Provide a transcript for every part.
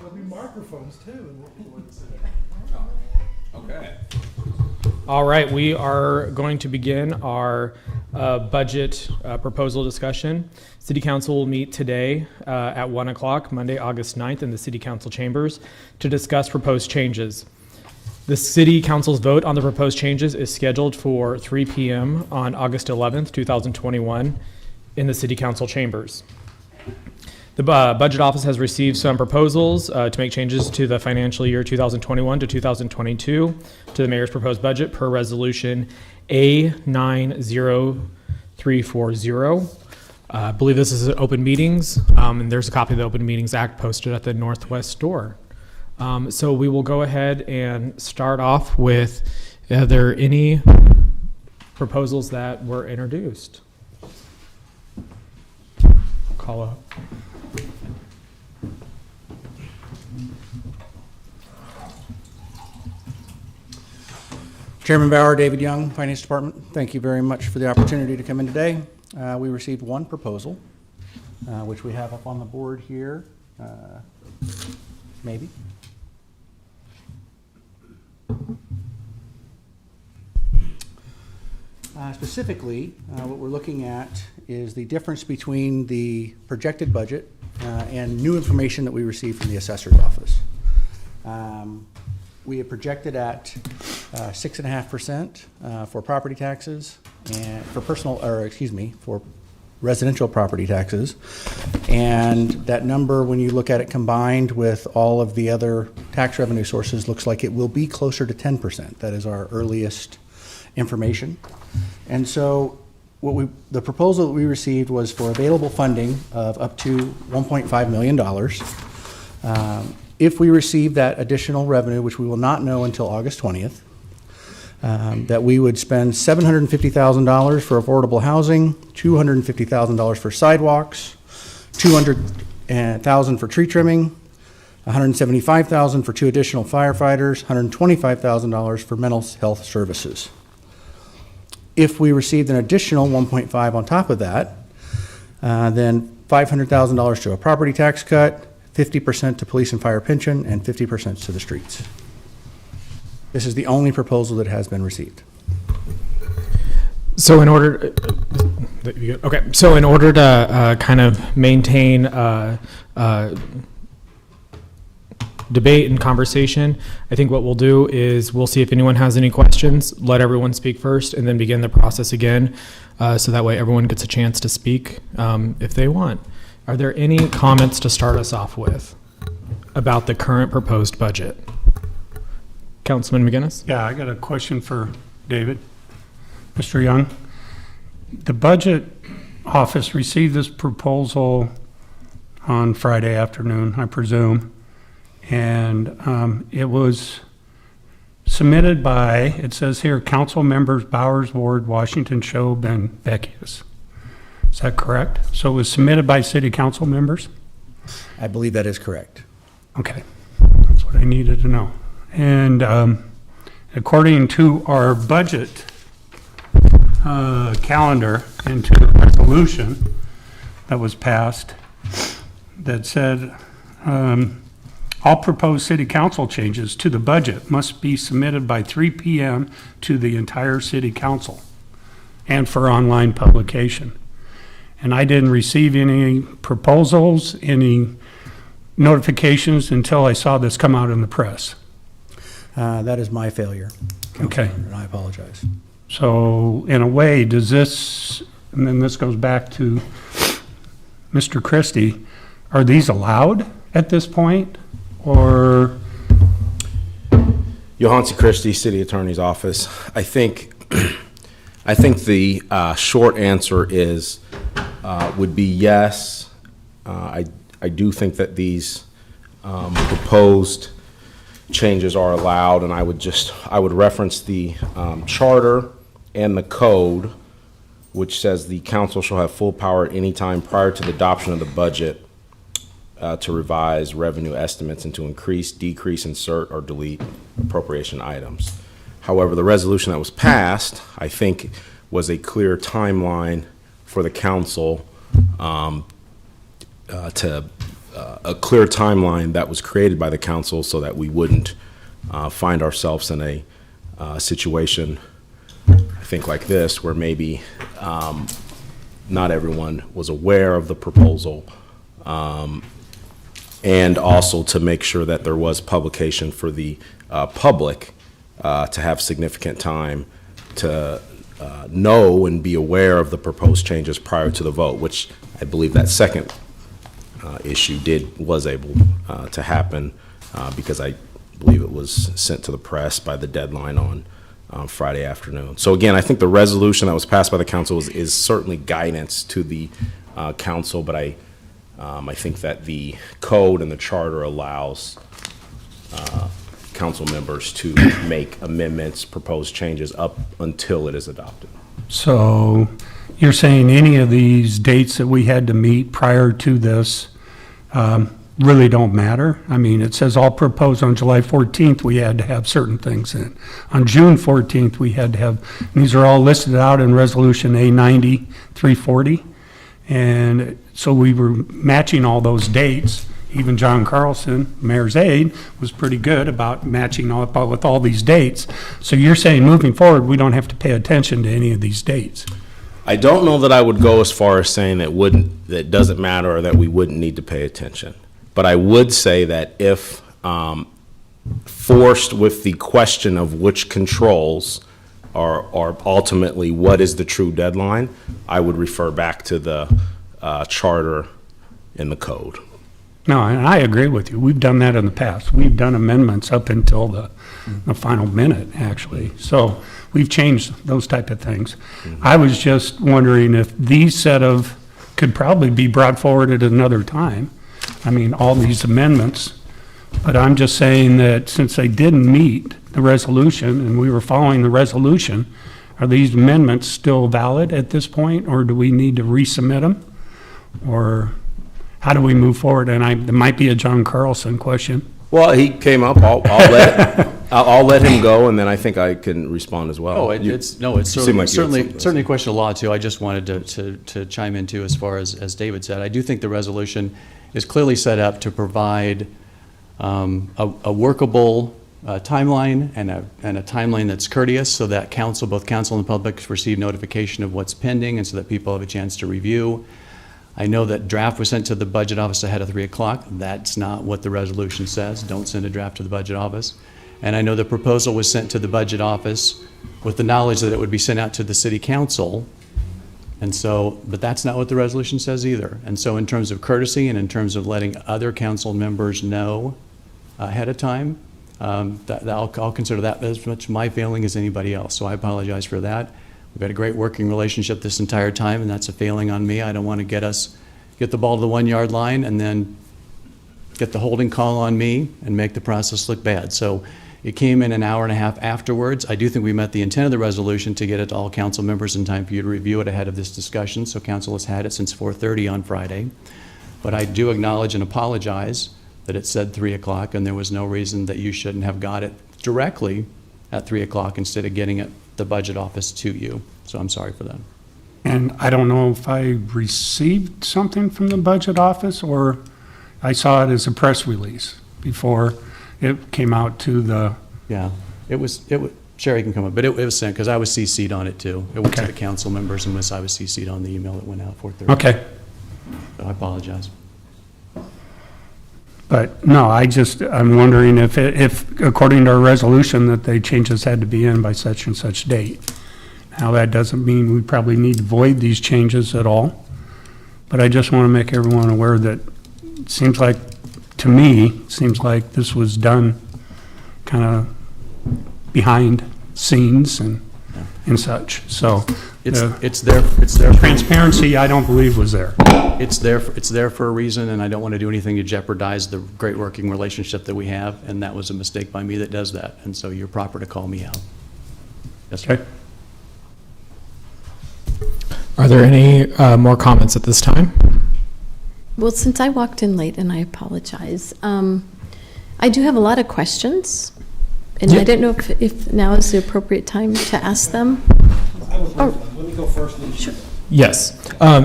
There'll be microphones too. Okay. All right, we are going to begin our budget proposal discussion. City Council will meet today at 1 o'clock, Monday, August 9th, in the City Council chambers to discuss proposed changes. The City Council's vote on the proposed changes is scheduled for 3 p.m. on August 11th, 2021 in the City Council chambers. The Budget Office has received some proposals to make changes to the financial year 2021 to 2022 to the Mayor's proposed budget per resolution A90340. I believe this is at Open Meetings, and there's a copy of the Open Meetings Act posted at the northwest door. So we will go ahead and start off with, are there any proposals that were introduced? Call up. Chairman Bauer, David Young, Finance Department. Thank you very much for the opportunity to come in today. We received one proposal, which we have up on the board here. Maybe. Specifically, what we're looking at is the difference between the projected budget and new information that we received from the assessor's office. We have projected at 6.5% for property taxes and for for residential property taxes. And that number, when you look at it combined with all of the other tax revenue sources, looks like it will be closer to 10%. That is our earliest information. And so the proposal that we received was for available funding of up to $1.5 million. If we receive that additional revenue, which we will not know until August 20th, that we would spend $750,000 for affordable housing, $250,000 for sidewalks, $200,000 for tree trimming, $175,000 for 2 additional firefighters, $125,000 for mental health services. If we received an additional 1.5 on top of that, then $500,000 to a property tax cut, 50% to police and fire pension, and 50% to the streets. This is the only proposal that has been received. So in order, to kind of maintain debate and conversation, I think what we'll do is we'll see if anyone has any questions, let everyone speak first, and then begin the process again, so that way everyone gets a chance to speak if they want. Are there any comments to start us off with about the current proposed budget? Councilman McGinnis? Yeah, I got a question for David. Mr. Young, the Budget Office received this proposal on Friday afternoon, I presume, and it was submitted by, it says here, council members Bowers, Ward, Washington, Shob, and Vecchius. Is that correct? So it was submitted by city council members? I believe that is correct. Okay, that's what I needed to know. And according to our budget calendar and to the resolution that was passed that said all proposed city council changes to the budget must be submitted by 3 p.m. to the entire city council and for online publication. And I didn't receive any proposals, any notifications until I saw this come out in the press. That is my failure. Okay. And I apologize. So in a way, does this, and then this goes back to Mr. Christie, are these allowed at this point, or? Johansi Christie, City Attorney's Office. I think the short answer is would be yes. I do think that these proposed changes are allowed, and I would reference the charter and the code, which says the council shall have full power at any time prior to the adoption of the budget to revise revenue estimates and to increase, decrease, insert, or delete appropriation items. However, the resolution that was passed, I think, was a clear timeline for the council to a clear timeline that was created by the council so that we wouldn't find ourselves in a situation, I think, like this, where maybe not everyone was aware of the proposal, and also to make sure that there was publication for the public to have significant time to know and be aware of the proposed changes prior to the vote, which I believe that second issue was able to happen because I believe it was sent to the press by the deadline on Friday afternoon. So again, I think the resolution that was passed by the council is certainly guidance to the council, but I think that the code and the charter allows council members to make amendments, propose changes up until it is adopted. So you're saying any of these dates that we had to meet prior to this really don't matter? I mean, it says all proposed on July 14th, we had to have certain things in. On June 14th, we had to have, and these are all listed out in Resolution A90 340. And so we were matching all those dates. Even John Carlson, mayor's aide, was pretty good about matching up with all these dates. So you're saying moving forward, we don't have to pay attention to any of these dates? I don't know that I would go as far as saying that doesn't matter or that we wouldn't need to pay attention. But I would say that if forced with the question of which controls are ultimately what is the true deadline, I would refer back to the charter and the code. No, and I agree with you. We've done that in the past. We've done amendments up until the final minute, actually. So we've changed those type of things. I was just wondering if these could probably be brought forward at another time. I mean, all these amendments. But I'm just saying that since they didn't meet the resolution and we were following the resolution, are these amendments still valid at this point, or do we need to resubmit them? Or how do we move forward? And it might be a John Carlson question. Well, he came up. I'll let him go, and then I think I can respond as well. Oh, it's seem like you had something to certainly a question of law too. I just wanted to chime in too, as far as David said. I do think the resolution is clearly set up to provide a workable timeline and a timeline that's courteous, so that both council and the public receive notification of what's pending, and so that people have a chance to review. I know that draft was sent to the budget office ahead of 3 o'clock. That's not what the resolution says. Don't send a draft to the budget office. And I know the proposal was sent to the budget office with the knowledge that it would be sent out to the city council. And so, but that's not what the resolution says either. And so in terms of courtesy and in terms of letting other council members know ahead of time, I'll consider that as much my failing as anybody else. So I apologize for that. We've had a great working relationship this entire time, and that's a failing on me. I don't want to get the ball to the 1 yard line and then get the holding call on me and make the process look bad. So it came in an hour and a half afterwards. I do think we met the intent of the resolution to get it to all council members in time for you to review it ahead of this discussion. So council has had it since 4:30 on Friday. But I do acknowledge and apologize that it said 3 o'clock, and there was no reason that you shouldn't have got it directly at 3 o'clock instead of getting it the budget office to you. So I'm sorry for that. And I don't know if I received something from the budget office, or I saw it as a press release before it came out to the, Yeah, it was, Sherry can come up, but it was sent, because I was CC'd on it too. It went to Okay. the council members, and I was CC'd on the email that went out 4:30. okay. So I apologize. But no, I'm wondering if according to our resolution, that the changes had to be in by such and such date. Now, that doesn't mean we probably need to void these changes at all. But I just want to make everyone aware that it seems like this was done kind of behind scenes and such. So It's there for transparency, I don't believe was there. It's there for a reason, and I don't want to do anything to jeopardize the great working relationship that we have, and that was a mistake by me that does that, and so you're proper to call me out. Yes, sir. Okay. Are there any more comments at this time? Well, since I walked in late, and I apologize, I do have a lot of questions, and I don't know if now is the appropriate time to ask them. I would like, let me go first. And then Yes.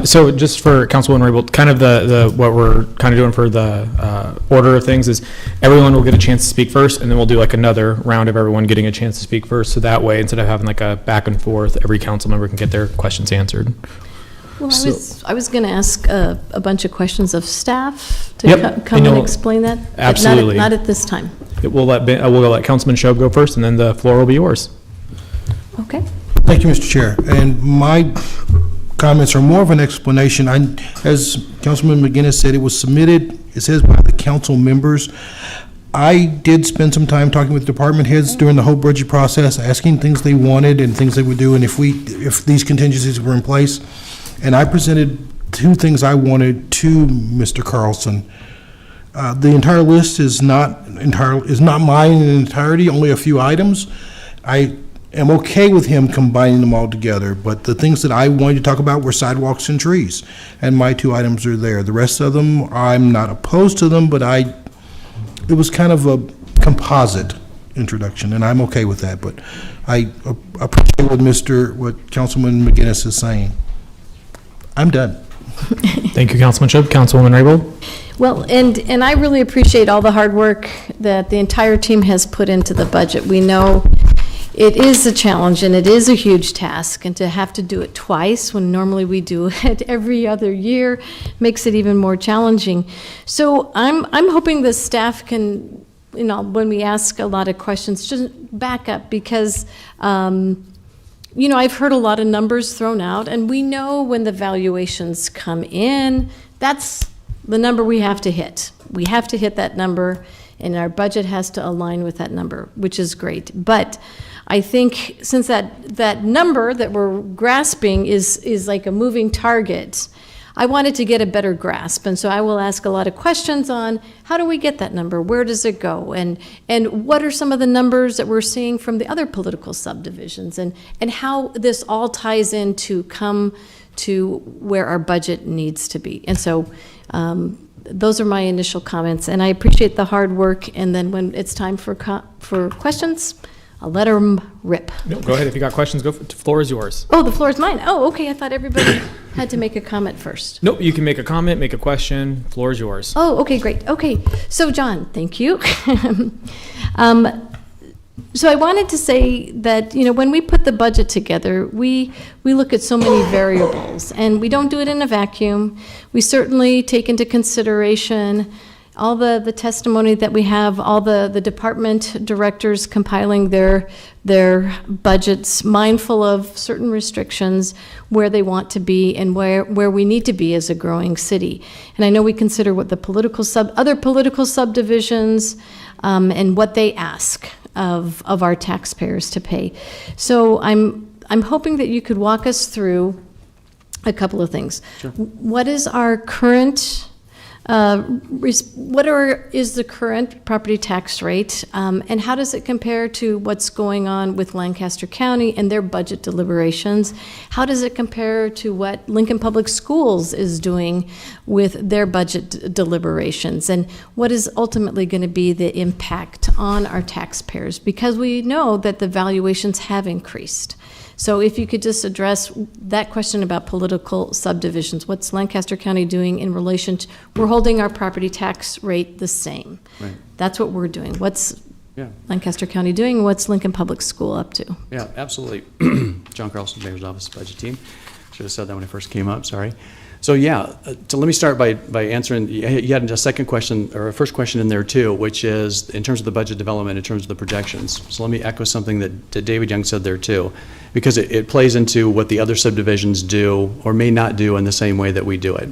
So just for Councilwoman Raybold, kind of what we're kind of doing for the order of things is everyone will get a chance to speak first, and then we'll do like another round of everyone getting a chance to speak first. So that way, instead of having like a back and forth, every council member can get their questions answered. Well, So- I was going to ask a bunch of questions of staff to Yep, come and and you'll- explain that. but Absolutely. Not at this time. We'll let Councilman Shob go first, and then the floor will be yours. Okay. Thank you, Mr. Chair. And my comments are more of an explanation. As Councilman McGinnis said, it was submitted, it says by the council members. I did spend some time talking with department heads during the whole budget process, asking things they wanted and things they would do, and if these contingencies were in place. And I presented two things I wanted to Mr. Carlson. The entire list is not mine in entirety, only a few items. I am okay with him combining them all together, but the things that I wanted to talk about were sidewalks and trees, and my two items are there. The rest of them, I'm not opposed to them, but it was kind of a composite introduction, and I'm okay with that, but I appreciate what Councilman McGinnis is saying. I'm done. Thank you, Councilman Shob. Councilwoman Raybold? Well, and I really appreciate all the hard work that the entire team has put into the budget. We know it is a challenge and it is a huge task, and to have to do it twice when normally we do it every other year makes it even more challenging. So I'm hoping the staff can, when we ask a lot of questions, just back up, because I've heard a lot of numbers thrown out, and we know when the valuations come in, that's the number we have to hit. We have to hit that number, and our budget has to align with that number, which is great. But I think since that number that we're grasping is like a moving target, I wanted to get a better grasp, and so I will ask a lot of questions on how do we get that number, where does it go, and what are some of the numbers that we're seeing from the other political subdivisions, and how this all ties in to come to where our budget needs to be. And so those are my initial comments, and I appreciate the hard work, and then when it's time for questions, I'll let them rip. No, go ahead. If you got questions, the floor is yours. Oh, the floor is mine. Oh, okay, I thought everybody had to make a comment first. Nope, you can make a comment, make a question. Floor is yours. Oh, okay, great. Okay, so John, thank you. So I wanted to say that, when we put the budget together, we look at so many variables, and we don't do it in a vacuum. We certainly take into consideration all the testimony that we have, all the department directors compiling their budgets, mindful of certain restrictions, where they want to be and where we need to be as a growing city. And I know we consider what the other political subdivisions and what they ask of our taxpayers to pay. So I'm hoping that you could walk us through a couple of things. Sure. What is our current is the current property tax rate, and how does it compare to what's going on with Lancaster County and their budget deliberations? How does it compare to what Lincoln Public Schools is doing with their budget deliberations? And what is ultimately going to be the impact on our taxpayers? Because we know that the valuations have increased. So if you could just address that question about political subdivisions, what's Lancaster County doing in relation to, we're holding our property tax rate the same. Right. That's what we're doing. What's Yeah. Lancaster County doing? What's Lincoln Public School up to? Yeah, absolutely. John Carlson, Mayor's Office Budget Team. Should have said that when I first came up, sorry. So let me start by answering, you had a second question, or a first question in there too, which is in terms of the budget development, in terms of the projections. So let me echo something that David Young said there too, because it plays into what the other subdivisions do or may not do in the same way that we do it.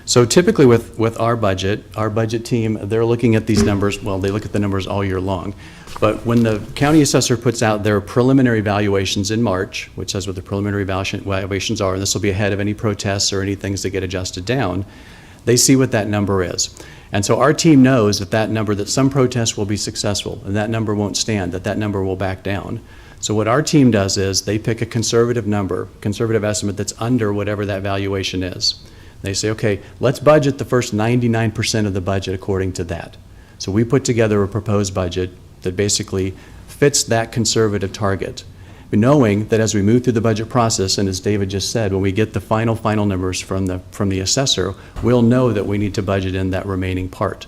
So typically with our budget team, they're looking at these numbers, well, they look at the numbers all year long. But when the county assessor puts out their preliminary valuations in March, which says what the preliminary valuations are, and this will be ahead of any protests or any things that get adjusted down, they see what that number is. And so our team knows that number, that some protests will be successful, and that number won't stand, that number will back down. So what our team does is they pick a conservative number, conservative estimate that's under whatever that valuation is. They say, okay, let's budget the first 99% of the budget according to that. So we put together a proposed budget that basically fits that conservative target. but knowing that as we move through the budget process, and as David just said, when we get the final numbers from the assessor, we'll know that we need to budget in that remaining part.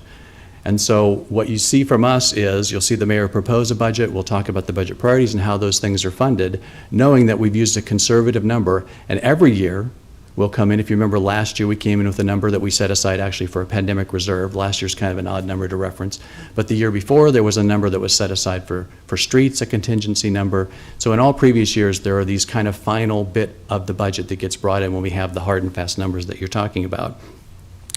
And so what you see from us is, you'll see the mayor propose a budget, we'll talk about the budget priorities and how those things are funded, knowing that we've used a conservative number, and every year, we'll come in. If you remember last year, we came in with a number that we set aside actually for a pandemic reserve. Last year's kind of an odd number to reference. But the year before, there was a number that was set aside for streets, a contingency number. So in all previous years, there are these kind of final bit of the budget that gets brought in when we have the hard and fast numbers that you're talking about.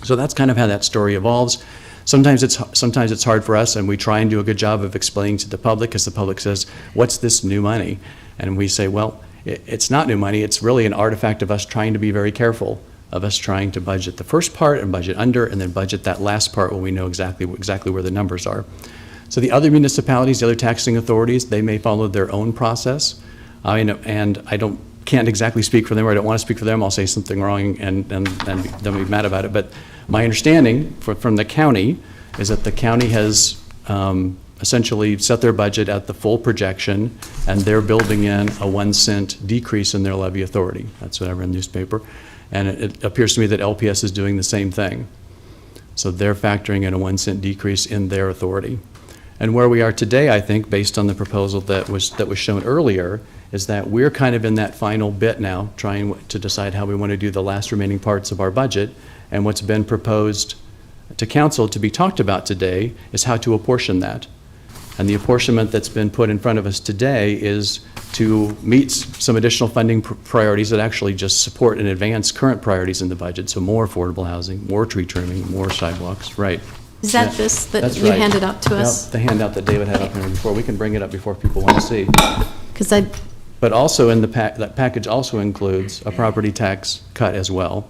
So that's kind of how that story evolves. Sometimes it's hard for us, and we try and do a good job of explaining to the public, because the public says, what's this new money? And we say, well, it's not new money. It's really an artifact of us trying to be very careful, of us trying to budget the first part and budget under, and then budget that last part when we know exactly where the numbers are. So the other municipalities, the other taxing authorities, they may follow their own process. And I can't exactly speak for them, or I don't want to speak for them. I'll say something wrong and then be mad about it. But my understanding from the county is that the county has essentially set their budget at the full projection, and they're building in a 1 cent decrease in their levy authority. That's what I read in the newspaper. And it appears to me that LPS is doing the same thing. So they're factoring in a 1 cent decrease in their authority. And where we are today, I think, based on the proposal that was shown earlier, is that we're kind of in that final bit now, trying to decide how we want to do the last remaining parts of our budget. And what's been proposed to council to be talked about today is how to apportion that. And the apportionment that's been put in front of us today is to meet some additional funding priorities that actually just support and advance current priorities in the budget. So more affordable housing, more tree trimming, more sidewalks, right. Is that this that That's you right. handed out to Yep, us? the handout that David had up there before. We can bring it up before people want to see. Because But also in that package also includes a property tax cut as well.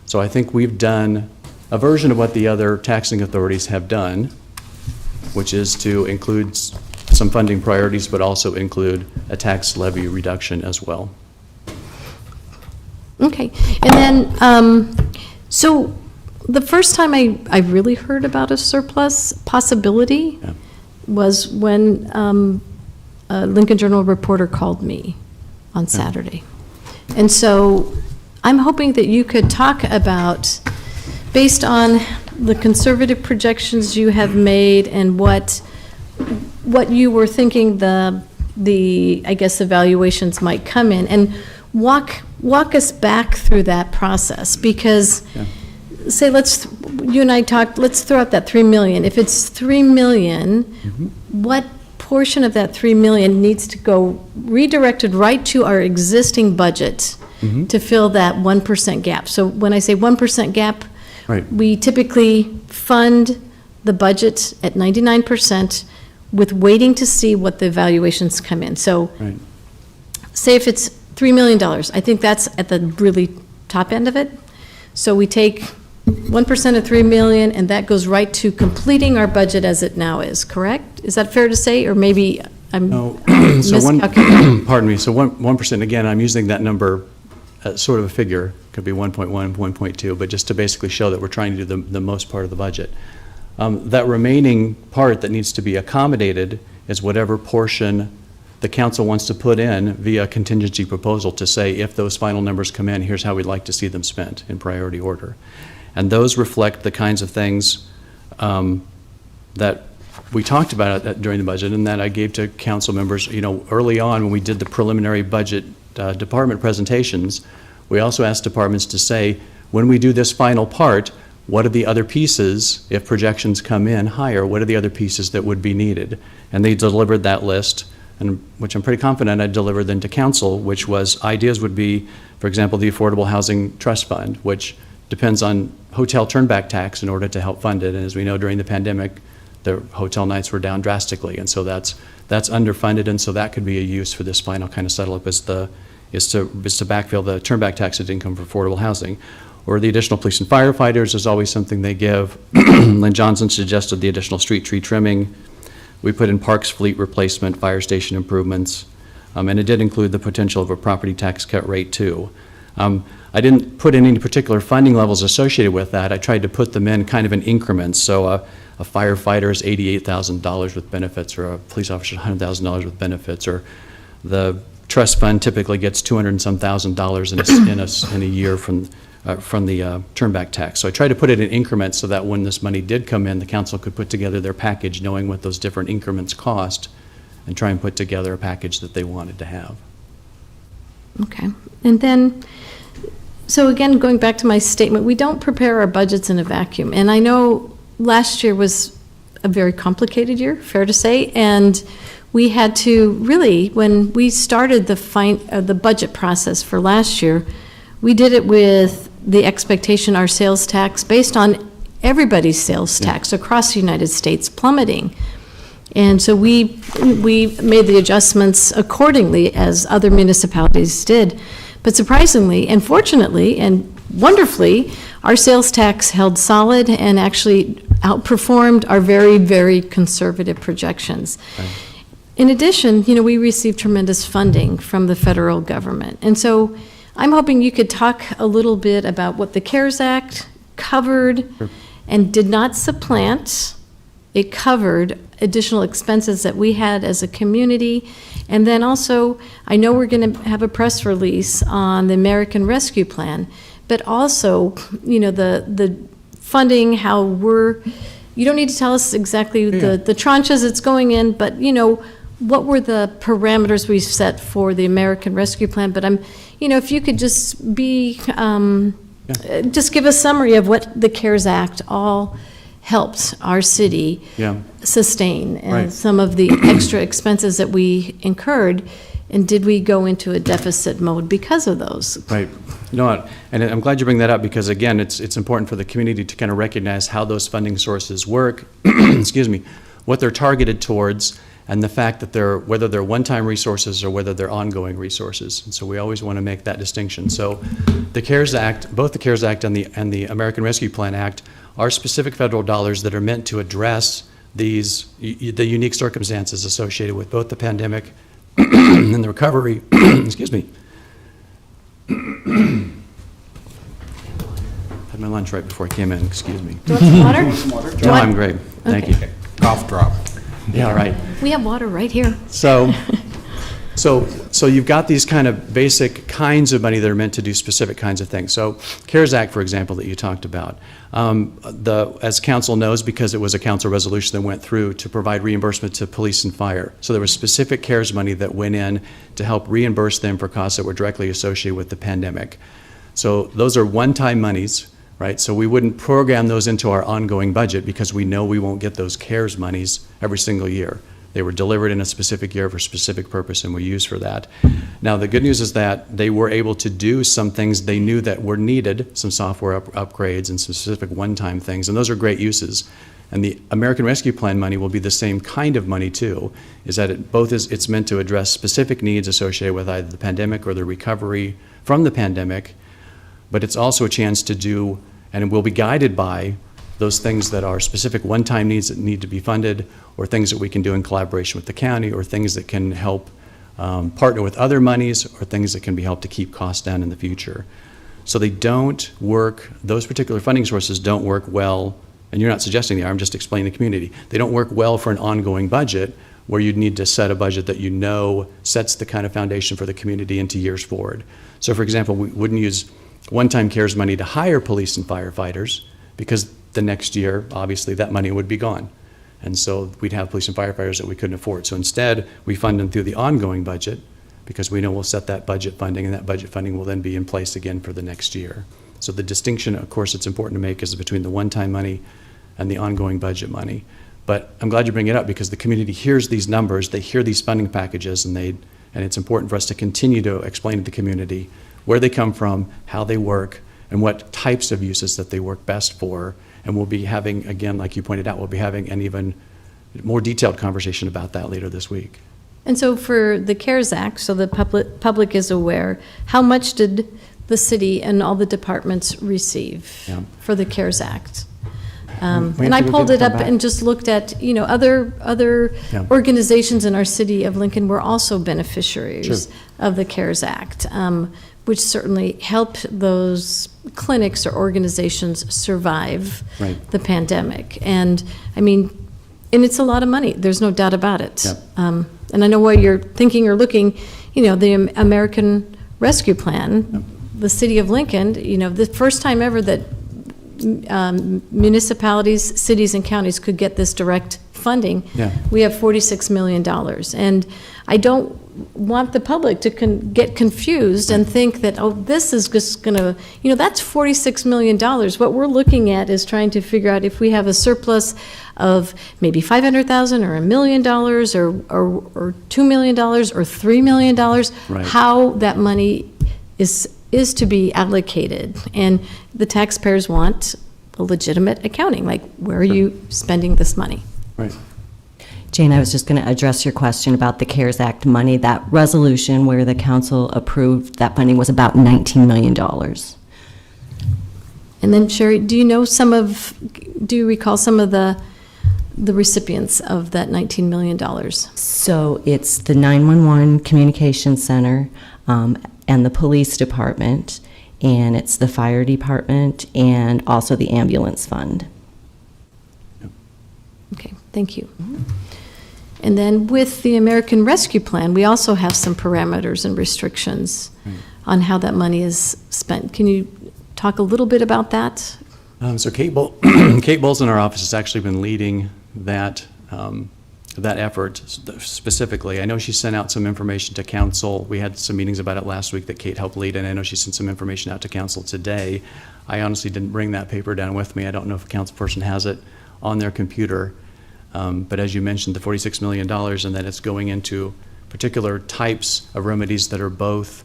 So I think we've done a version of what the other taxing authorities have done, which is to include some funding priorities, but also include a tax levy reduction as well. Okay, and then, so the first time I really heard about a surplus possibility Yeah. was when a Lincoln Journal reporter called me on Saturday. And so I'm hoping that you could talk about, based on the conservative projections you have made and what you were thinking I guess the valuations might come in, and walk us back through that process, because say you and I talked, let's throw out that 3 million. If it's 3 million, what portion of that 3 million needs to go redirected right to our existing budget to fill that 1% gap? So when I say 1% gap, Right. we typically fund the budget at 99% with waiting to see what the evaluations come in. So Right. say if it's $3 million, I think that's at the really top end of it. So we take 1% of 3 million, and that goes right to completing our budget as it now is, correct? Is that fair to say, or maybe I'm No, so miscalculating? pardon me, so 1%, again, I'm using that number as sort of a figure, could be 1.1, 1.2, but just to basically show that we're trying to do the most part of the budget. That remaining part that needs to be accommodated is whatever portion the council wants to put in via contingency proposal to say, if those final numbers come in, here's how we'd like to see them spent in priority order. And those reflect the kinds of things that we talked about during the budget, and that I gave to council members, early on when we did the preliminary budget department presentations. We also asked departments to say, when we do this final part, what are the other pieces, if projections come in higher, what are the other pieces that would be needed? And they delivered that list, and which I'm pretty confident I delivered then to council, which was ideas would be, for example, the Affordable Housing Trust Fund, which depends on hotel turnback tax in order to help fund it. And as we know, during the pandemic, the hotel nights were down drastically, and so that's underfunded, and so that could be a use for this final kind of settle up is to backfill the turnback tax income for affordable housing. Or the additional police and firefighters is always something they give. Lynn Johnson suggested the additional street tree trimming. We put in parks fleet replacement, fire station improvements, and it did include the potential of a property tax cut rate too. I didn't put in any particular funding levels associated with that. I tried to put them in kind of in increments. So a firefighter is $88,000 with benefits, or a police officer is $100,000 with benefits, or the trust fund typically gets 200 and some thousand dollars in a year from the turnback tax. So I tried to put it in increments so that when this money did come in, the council could put together their package, knowing what those different increments cost, and try and put together a package that they wanted to have. Okay. And then, so again, going back to my statement, we don't prepare our budgets in a vacuum. And I know last year was a very complicated year, fair to say, and we had to really, when we started the budget process for last year, we did it with the expectation our sales tax, based on everybody's sales tax across the United States, plummeting. And so we made the adjustments accordingly, as other municipalities did. But surprisingly and fortunately and wonderfully, our sales tax held solid and actually outperformed our very, very conservative projections. Right. In addition, we received tremendous funding from the federal government. And so I'm hoping you could talk a little bit about what the CARES Act covered and did not supplant. It covered additional expenses that we had as a community. And then also, I know we're going to have a press release on the American Rescue Plan, but also, the funding, how you don't need to tell us exactly the tranches it's going in, but, what were the parameters we set for the American Rescue Plan? But if you could just just give a summary of what the CARES Act all helped our city sustain, and Right. some of the extra expenses that we incurred, and did we go into a deficit mode because of those? Right. And I'm glad you bring that up, because again, it's important for the community to kind of recognize how those funding sources work, excuse me, what they're targeted towards, and the fact that whether they're one-time resources or whether they're ongoing resources. And so we always want to make that distinction. So the CARES Act, both the CARES Act and the American Rescue Plan Act, are specific federal dollars that are meant to address the unique circumstances associated with both the pandemic and the recovery, excuse me. Had my lunch right before I came in, excuse me. Do you want some water? No, I'm great, thank you. Cough drop. Yeah, right. We have water right here. So you've got these kind of basic kinds of money that are meant to do specific kinds of things. So CARES Act, for example, that you talked about, as council knows, because it was a council resolution that went through to provide reimbursement to police and fire. So there was specific CARES money that went in to help reimburse them for costs that were directly associated with the pandemic. So those are one-time monies, right? So we wouldn't program those into our ongoing budget, because we know we won't get those CARES monies every single year. They were delivered in a specific year for a specific purpose, and we use for that. Now, the good news is that they were able to do some things they knew that were needed, some software upgrades and some specific one-time things, and those are great uses. And the American Rescue Plan money will be the same kind of money too, is that it's meant to address specific needs associated with either the pandemic or the recovery from the pandemic, but it's also a chance to do, and it will be guided by, those things that are specific one-time needs that need to be funded, or things that we can do in collaboration with the county, or things that can help partner with other monies, or things that can be helped to keep costs down in the future. So they don't work, those particular funding sources don't work well, and you're not suggesting they are, I'm just explaining the community. They don't work well for an ongoing budget, where you'd need to set a budget that sets the kind of foundation for the community into years forward. So for example, we wouldn't use one-time CARES money to hire police and firefighters, because the next year, obviously, that money would be gone. And so we'd have police and firefighters that we couldn't afford. So instead, we fund them through the ongoing budget, because we know we'll set that budget funding, and that budget funding will then be in place again for the next year. So the distinction, of course, it's important to make is between the one-time money and the ongoing budget money. But I'm glad you bring it up, because the community hears these numbers, they hear these funding packages, and it's important for us to continue to explain to the community where they come from, how they work, and what types of uses that they work best for. And we'll be having, again, like you pointed out, we'll be having an even more detailed conversation about that later this week. And so for the CARES Act, so the public is aware, how much did the city and all the departments receive for the CARES Act? And I pulled it up and just looked at, other organizations in our city of Lincoln were also beneficiaries of the CARES Act, which certainly helped those clinics or organizations survive the pandemic. And and it's a lot of money. There's no doubt about it. And I know while you're thinking or looking, the American Rescue Plan, the city of Lincoln, the first time ever that municipalities, cities, and counties could get this direct funding. Yeah. We have $46 million. And I don't want the public to get confused and think that, oh, this is just going to, that's $46 million. What we're looking at is trying to figure out if we have a surplus of maybe $500,000 or $1 million or $2 million or $3 million, Right. how that money is to be allocated. And the taxpayers want a legitimate accounting, like, where are you spending this money? Right. Jane, I was just going to address your question about the CARES Act money. That resolution where the council approved that funding was about $19 million. And then Sherry, do you recall some of the recipients of that $19 million? So it's the 911 Communications Center and the police department, and it's the fire department and also the ambulance fund. Okay, thank you. And then with the American Rescue Plan, we also have some parameters and restrictions on how that money is spent. Can you talk a little bit about that? So Kate Bowles in our office has actually been leading that effort specifically. I know she sent out some information to council. We had some meetings about it last week that Kate helped lead, and I know she sent some information out to council today. I honestly didn't bring that paper down with me. I don't know if a council person has it on their computer. But as you mentioned, the $46 million, and that it's going into particular types of remedies that are both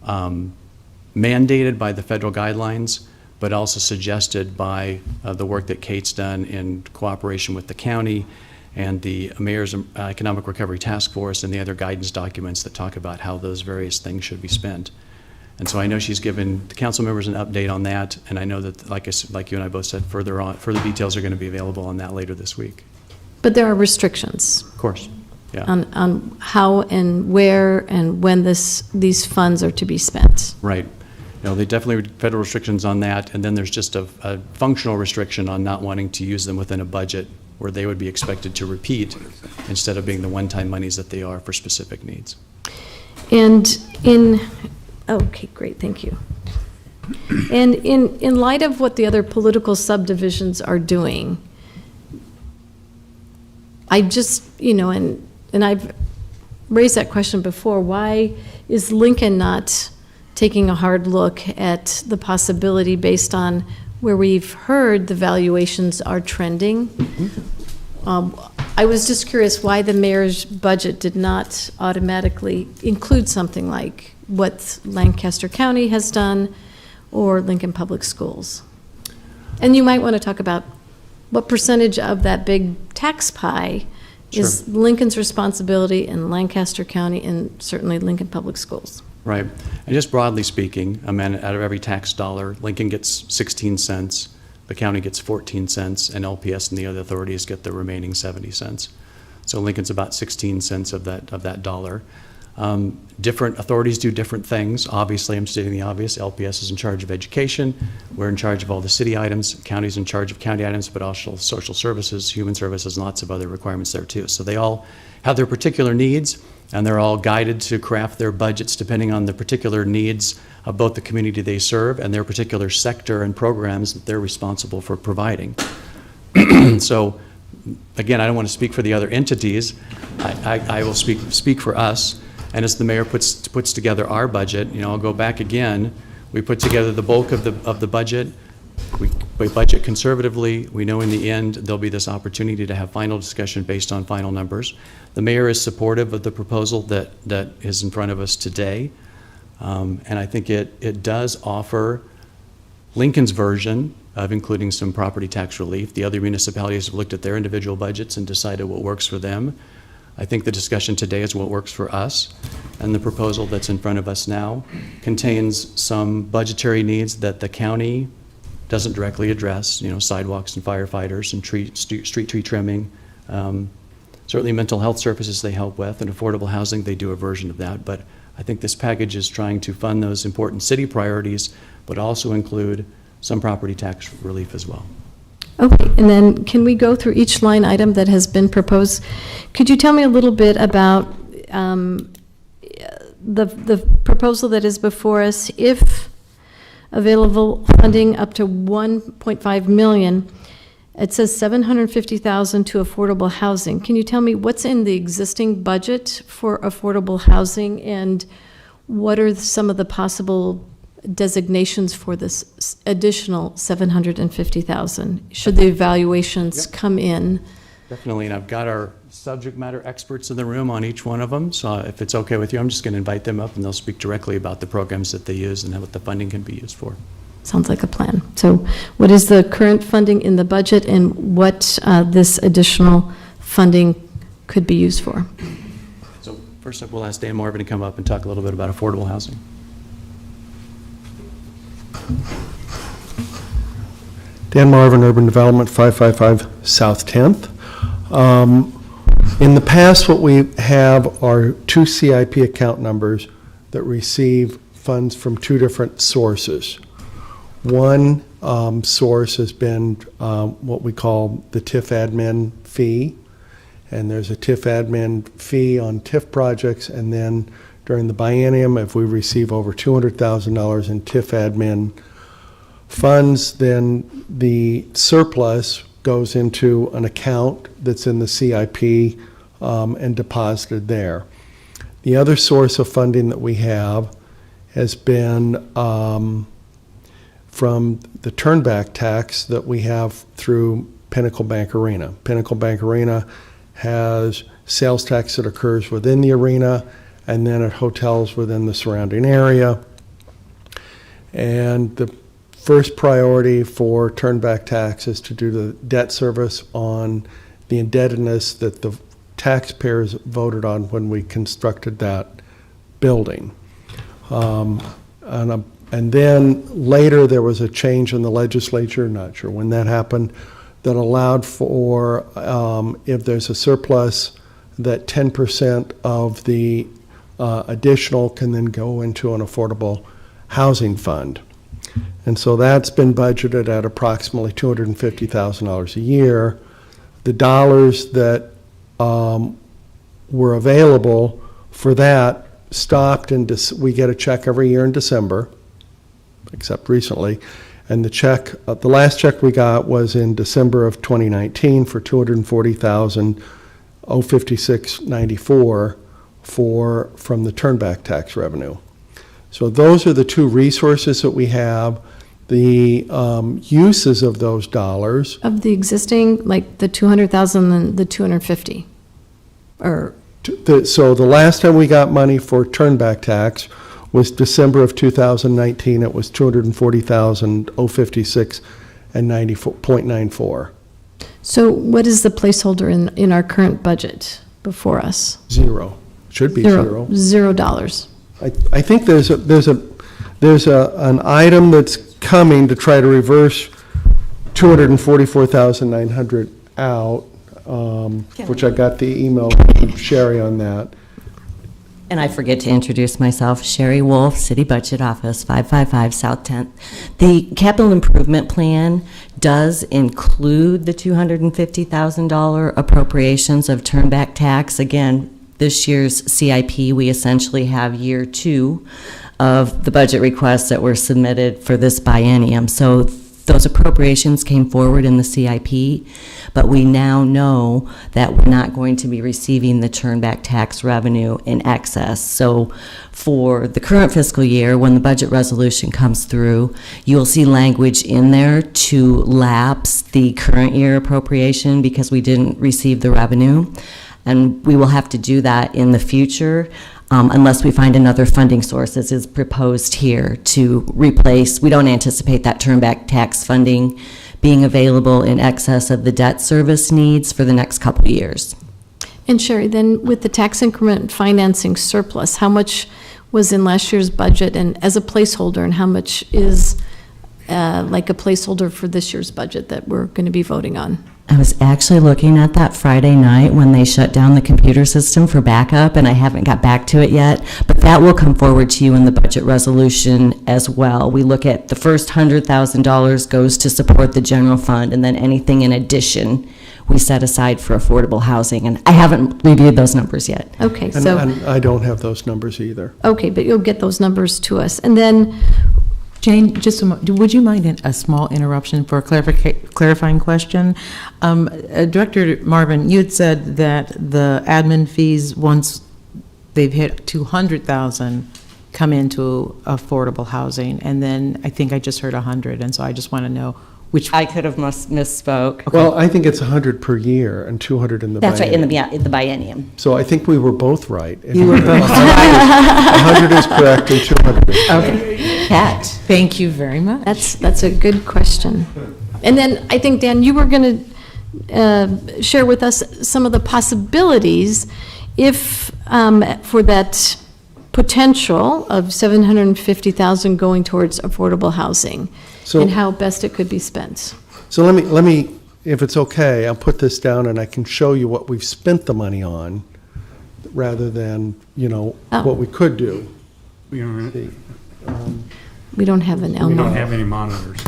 mandated by the federal guidelines, but also suggested by the work that Kate's done in cooperation with the county and the Mayor's Economic Recovery Task Force and the other guidance documents that talk about how those various things should be spent. And so I know she's given the council members an update on that, and I know that, like you and I both said, further details are going to be available on that later this week. But there are restrictions Of course, yeah. on how and where and when these funds are to be spent. Right. They definitely federal restrictions on that, and then there's just a functional restriction on not wanting to use them within a budget where they would be expected to repeat instead of being the one-time monies that they are for specific needs. And okay, great, thank you. And in light of what the other political subdivisions are doing, I just, and I've raised that question before, why is Lincoln not taking a hard look at the possibility based on where we've heard the valuations are trending? I was just curious why the mayor's budget did not automatically include something like what Lancaster County has done or Lincoln Public Schools. And you might want to talk about what percentage of that big tax pie is Lincoln's responsibility in Lancaster County and certainly Lincoln Public Schools. Right. And just broadly speaking, out of every tax dollar, Lincoln gets 16 cents, the county gets 14 cents, and LPS and the other authorities get the remaining 70 cents. So Lincoln's about 16 cents of that dollar. Different authorities do different things. Obviously, I'm stating the obvious. LPS is in charge of education. We're in charge of all the city items. County's in charge of county items, but also social services, human services, and lots of other requirements there too. So they all have their particular needs, and they're all guided to craft their budgets depending on the particular needs of both the community they serve and their particular sector and programs that they're responsible for providing. So, again, I don't want to speak for the other entities. I will speak for us. And as the mayor puts together our budget, I'll go back again. We put together the bulk of the budget. We budget conservatively. We know in the end there'll be this opportunity to have final discussion based on final numbers. The mayor is supportive of the proposal that is in front of us today. And I think it does offer Lincoln's version of including some property tax relief. The other municipalities have looked at their individual budgets and decided what works for them. I think the discussion today is what works for us, and the proposal that's in front of us now contains some budgetary needs that the county doesn't directly address, sidewalks and firefighters and street tree trimming. Certainly mental health services they help with, and affordable housing, they do a version of that. But I think this package is trying to fund those important city priorities, but also include some property tax relief as well. Okay, and then can we go through each line item that has been proposed? Could you tell me a little bit about the proposal that is before us, if available funding up to 1.5 million, it says 750,000 to affordable housing. Can you tell me what's in the existing budget for affordable housing, and what are some of the possible designations for this additional 750,000? Should the evaluations come in? Definitely, and I've got our subject matter experts in the room on each one of them, so if it's okay with you, I'm just going to invite them up, and they'll speak directly about the programs that they use and what the funding can be used for. Sounds like a plan. So what is the current funding in the budget, and what this additional funding could be used for? So first up, we'll ask Dan Marvin to come up and talk a little bit about affordable housing. Dan Marvin, Urban Development, 555 South 10th. In the past, what we have are two CIP account numbers that receive funds from two different sources. One source has been what we call the TIF admin fee, and there's a TIF admin fee on TIF projects, and then during the biennium, if we receive over $200,000 in TIF admin funds, then the surplus goes into an account that's in the CIP and deposited there. The other source of funding that we have has been from the turnback tax that we have through Pinnacle Bank Arena. Pinnacle Bank Arena has sales tax that occurs within the arena and then at hotels within the surrounding area. And the first priority for turnback tax is to do the debt service on the indebtedness that the taxpayers voted on when we constructed that building. And then later there was a change in the legislature, not sure when that happened, that allowed for, if there's a surplus, that 10% of the additional can then go into an affordable housing fund. And so that's been budgeted at approximately $250,000 a year. The dollars that were available for that stopped, and we get a check every year in December, except recently. And the check, the last check we got was in December of 2019 for $240,056.94 from the turnback tax revenue. So those are the two resources that we have. The uses of those dollars. Of the existing, like the 200,000 and the 250? Or, So the last time we got money for turnback tax was December of 2019. It was $240,056.94. so what is the placeholder in our current budget before us? Zero. Should be zero. $0. I think there's an item that's coming to try to reverse 244,900 out, which I got the email from Sherry on that. And I forget to introduce myself, Sherry Wolf, City Budget Office, 555 South 10th. The capital improvement plan does include the $250,000 appropriations of turnback tax. Again, this year's CIP, we essentially have year 2 of the budget requests that were submitted for this biennium. So those appropriations came forward in the CIP, but we now know that we're not going to be receiving the turnback tax revenue in excess. So for the current fiscal year, when the budget resolution comes through, you'll see language in there to lapse the current year appropriation because we didn't receive the revenue. And we will have to do that in the future unless we find another funding source, as is proposed here, to replace. We don't anticipate that turnback tax funding being available in excess of the debt service needs for the next couple of years. And Sherry, then with the tax increment financing surplus, how much was in last year's budget and as a placeholder, and how much is like a placeholder for this year's budget that we're going to be voting on? I was actually looking at that Friday night when they shut down the computer system for backup, and I haven't got back to it yet, but that will come forward to you in the budget resolution as well. We look at the first $100,000 goes to support the general fund, and then anything in addition we set aside for affordable housing. And I haven't reviewed those numbers yet. Okay, And so, and I don't have those numbers either. okay, but you'll get those numbers to us. And then, Jane, just would you mind a small interruption for a clarifying question? Director Marvin, you had said that the admin fees, once they've hit 200,000, come into affordable housing, and then I think I just heard 100, and so I just want to know which. I could have misspoke. Well, I think it's 100 per year and 200 in the That's right, in biennium. the biennium. So I think we were both right. You were both 100 is correct and 200 is correct. Okay. Catch. Thank you very much. that's a good question. And then, I think, Dan, you were going to share with us some of the possibilities if, for that potential of 750,000 going towards affordable housing, So- and how best it could be spent. So let me, if it's okay, I'll put this down and I can show you what we've spent the money on rather than, Oh. what we could do. We don't See, We don't have an we Elmo. don't have any monitors.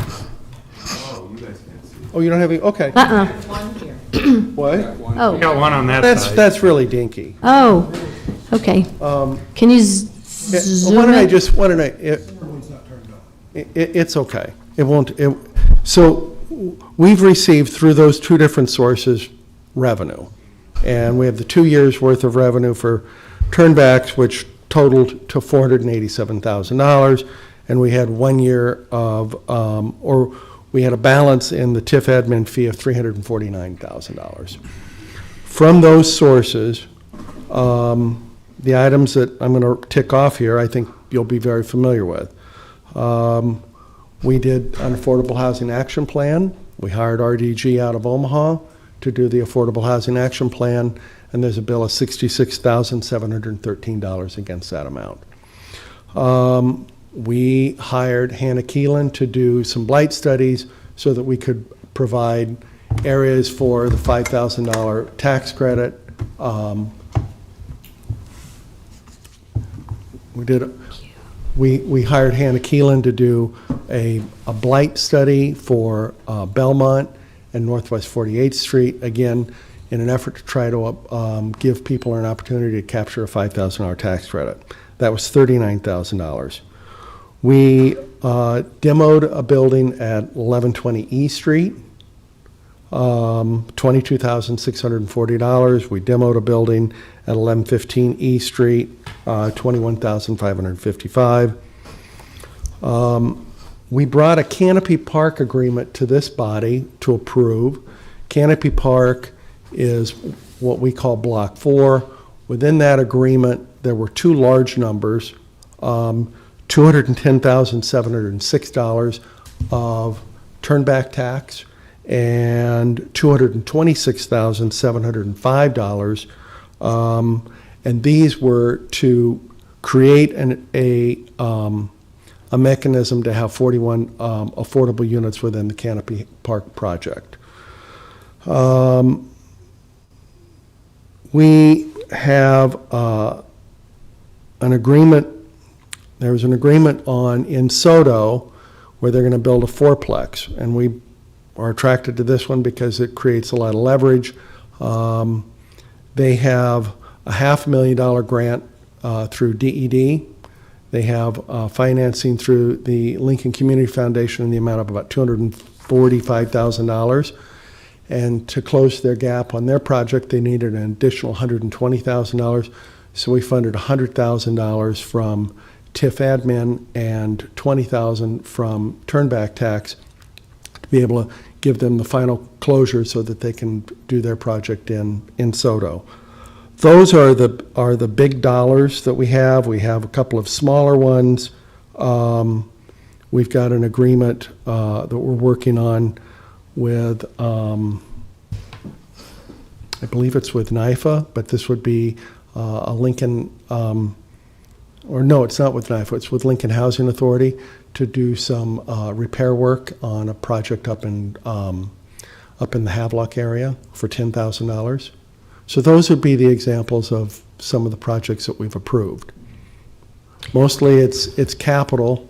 Oh, you don't have any, okay. Uh-uh. What? We Oh, got one on that That's, side. that's really dinky. oh, okay. Can you zoom Why don't I in? just, why don't I, it's okay. It won't, so we've received through those two different sources revenue. And we have the 2 years' worth of revenue for turnbacks, which totaled to $487,000. And we had 1 year of, or we had a balance in the TIF admin fee of $349,000. From those sources, the items that I'm going to tick off here, I think you'll be very familiar with. We did an Affordable Housing Action Plan. We hired RDG out of Omaha to do the Affordable Housing Action Plan, and there's a bill of $66,713 against that amount. We hired Hannah Keelan to do some blight studies so that we could provide areas for the $5,000 tax credit. We hired Hannah Keelan to do a blight study for Belmont and Northwest 48th Street, again, in an effort to try to give people an opportunity to capture a $5,000 tax credit. That was $39,000. We demoed a building at 1120 E Street, $22,640. We demoed a building at 1115 E Street, $21,555. We brought a Canopy Park agreement to this body to approve. Canopy Park is what we call Block 4. Within that agreement, there were two large numbers, $210,706 of turnback tax and $226,705. And these were to create a mechanism to have 41 affordable units within the Canopy Park project. We have an agreement, there was an agreement in Soto where they're going to build a fourplex, and we are attracted to this one because it creates a lot of leverage. They have a $500,000 grant through DED. They have financing through the Lincoln Community Foundation in the amount of about $245,000. And to close their gap on their project, they needed an additional $120,000. So we funded $100,000 from TIF admin and $20,000 from turnback tax to be able to give them the final closure so that they can do their project in Soto. Those are the big dollars that we have. We have a couple of smaller ones. We've got an agreement that we're working on with, I believe it's with NYFA, but this would be a Lincoln, or no, it's not with NYFA, it's with Lincoln Housing Authority to do some repair work on a project up in the Havelock area for $10,000. So those would be the examples of some of the projects that we've approved. Mostly it's capital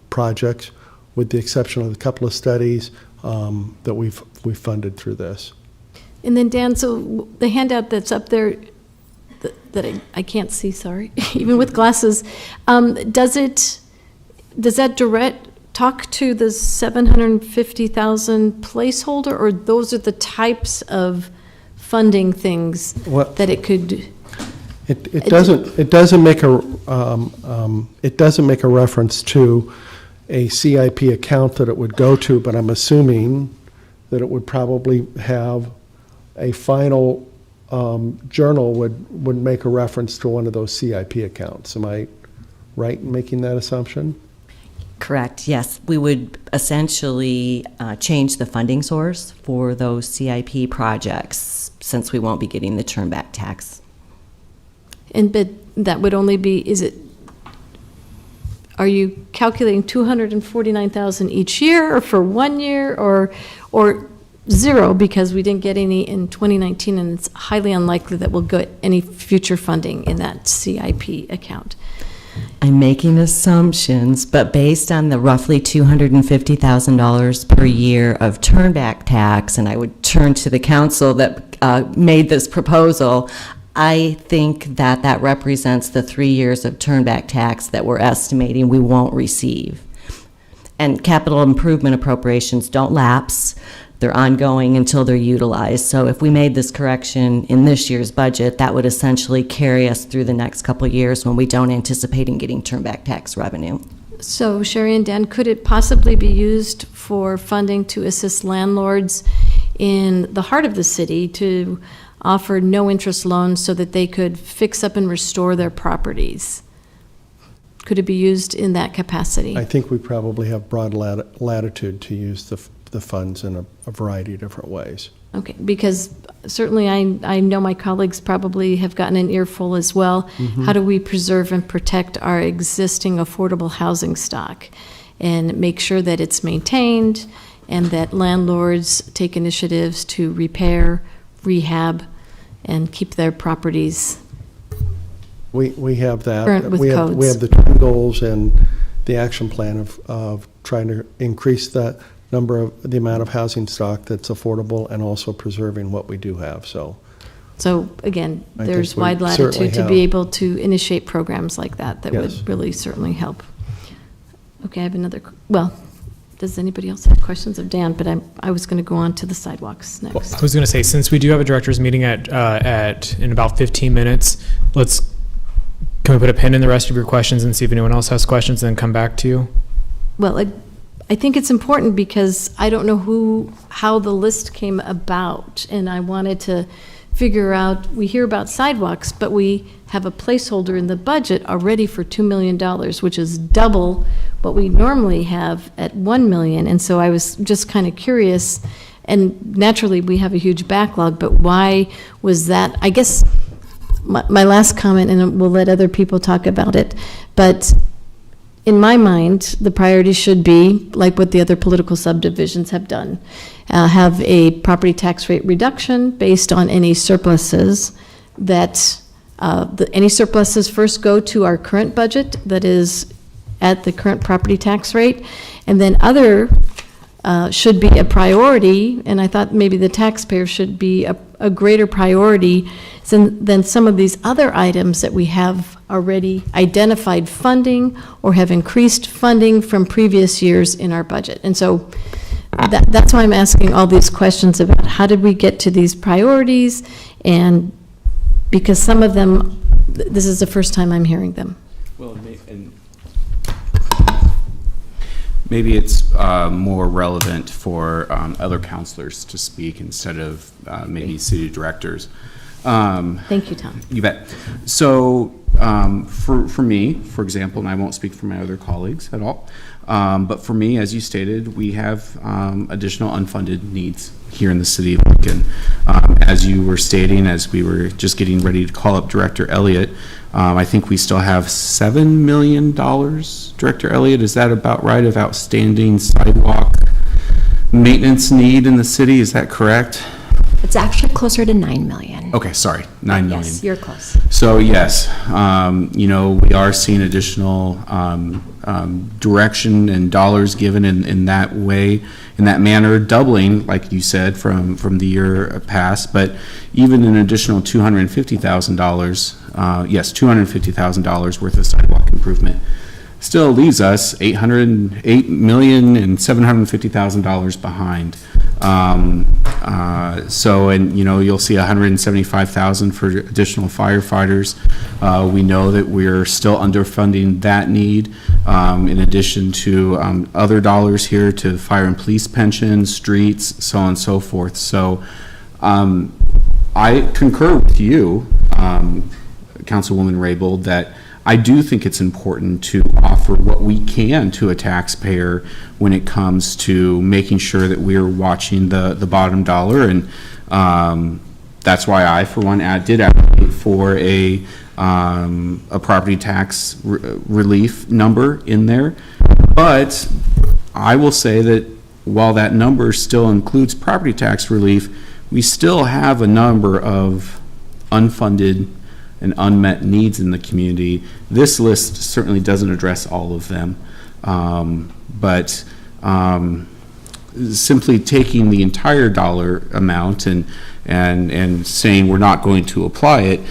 projects, with the exception of a couple of studies that we've funded through this. And then Dan, so the handout that's up there, that I can't see, sorry, even with glasses, does that talk to the 750,000 placeholder, or those are the types of funding things What- that it could? It doesn't make a reference to a CIP account that it would go to, but I'm assuming that it would probably have a final journal would make a reference to one of those CIP accounts. Am I right in making that assumption? Correct, yes. We would essentially change the funding source for those CIP projects, since we won't be getting the turnback tax. But that would only be, are you calculating 249,000 each year, or for 1 year, or zero, because we didn't get any in 2019, and it's highly unlikely that we'll get any future funding in that CIP account? I'm making assumptions, but based on the roughly $250,000 per year of turnback tax, and I would turn to the council that made this proposal, I think that that represents the 3 years of turnback tax that we're estimating we won't receive. And capital improvement appropriations don't lapse. They're ongoing until they're utilized. So if we made this correction in this year's budget, that would essentially carry us through the next couple of years when we don't anticipate getting turnback tax revenue. So Sherry and Dan, could it possibly be used for funding to assist landlords in the heart of the city to offer no-interest loans so that they could fix up and restore their properties? Could it be used in that capacity? I think we probably have broad latitude to use the funds in a variety of different ways. Okay, because certainly I know my colleagues probably have gotten an earful as well. How do we preserve and protect our existing affordable housing stock and make sure that it's maintained and that landlords take initiatives to repair, rehab, and keep their properties? We have that. Current with We have codes. the twin goals and the action plan of trying to increase the amount of housing stock that's affordable and also preserving what we do have, so. So again, I there's think we wide certainly latitude to have. be able to initiate programs like that Yes. would really certainly help. Okay, I have another, well, does anybody else have questions of Dan? But I was going to go on to the sidewalks next. I was going to say, since we do have a director's meeting in about 15 minutes, can we put a pin in the rest of your questions and see if anyone else has questions, and then come back to you? Well, I think it's important because I don't know how the list came about, and I wanted to figure out, we hear about sidewalks, but we have a placeholder in the budget already for $2 million, which is double what we normally have at $1 million. And so I was just kind of curious, and naturally we have a huge backlog, but why was that? I guess my last comment, and we'll let other people talk about it, but in my mind, the priority should be, like what the other political subdivisions have done, have a property tax rate reduction based on any surpluses that, any surpluses first go to our current budget that is at the current property tax rate, and then other should be a priority, and I thought maybe the taxpayer should be a greater priority than some of these other items that we have already identified funding or have increased funding from previous years in our budget. And so that's why I'm asking all these questions about how did we get to these priorities, and because some of them, this is the first time I'm hearing them. Well, and maybe it's more relevant for other counselors to speak instead of maybe city directors. Thank you, Tom. You bet. So for me, for example, and I won't speak for my other colleagues at all, but for me, as you stated, we have additional unfunded needs here in the city of Lincoln. As you were stating, as we were just getting ready to call up Director Elliott, I think we still have $7 million, Director Elliott, is that about right, of outstanding sidewalk maintenance need in the city, is that correct? It's actually closer to 9 million. Okay, sorry, 9 million. Yes, you're close. So yes, we are seeing additional direction and dollars given in that way in that manner, doubling, like you said, from the year past, but even an additional $250,000, yes, $250,000 worth of sidewalk improvement still leaves us $8,750,000 behind. So, and you know, you'll see $175,000 for additional firefighters. We know that we're still underfunding that need, in addition to other dollars here to fire and police pensions, streets, so on and so forth. So I concur with you, Councilwoman Raybould, that I do think it's important to offer what we can to a taxpayer when it comes to making sure that we're watching the bottom dollar, and that's why I, for one, did advocate for a property tax relief number in there. But I will say that while that number still includes property tax relief, we still have a number of unfunded and unmet needs in the community. This list certainly doesn't address all of them, but simply taking the entire dollar amount and saying we're not going to apply it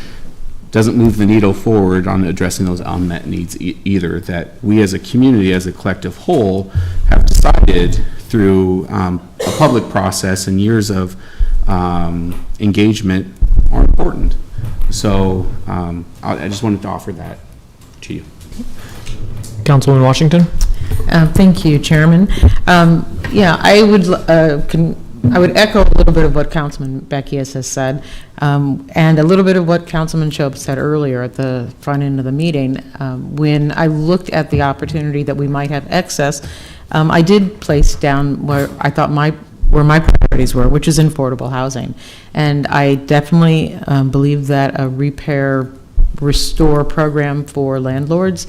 doesn't move the needle forward on addressing those unmet needs either, that we as a community, as a collective whole, have decided through a public process and years of engagement are important. So I just wanted to offer that to you. Councilwoman Washington? Thank you, Chairman. Yeah, I would echo a little bit of what Councilman Beckius has said, and a little bit of what Councilman Shope said earlier at the front end of the meeting. When I looked at the opportunity that we might have excess, I did place down where I thought where my priorities were, which is affordable housing. And I definitely believe that a repair, restore program for landlords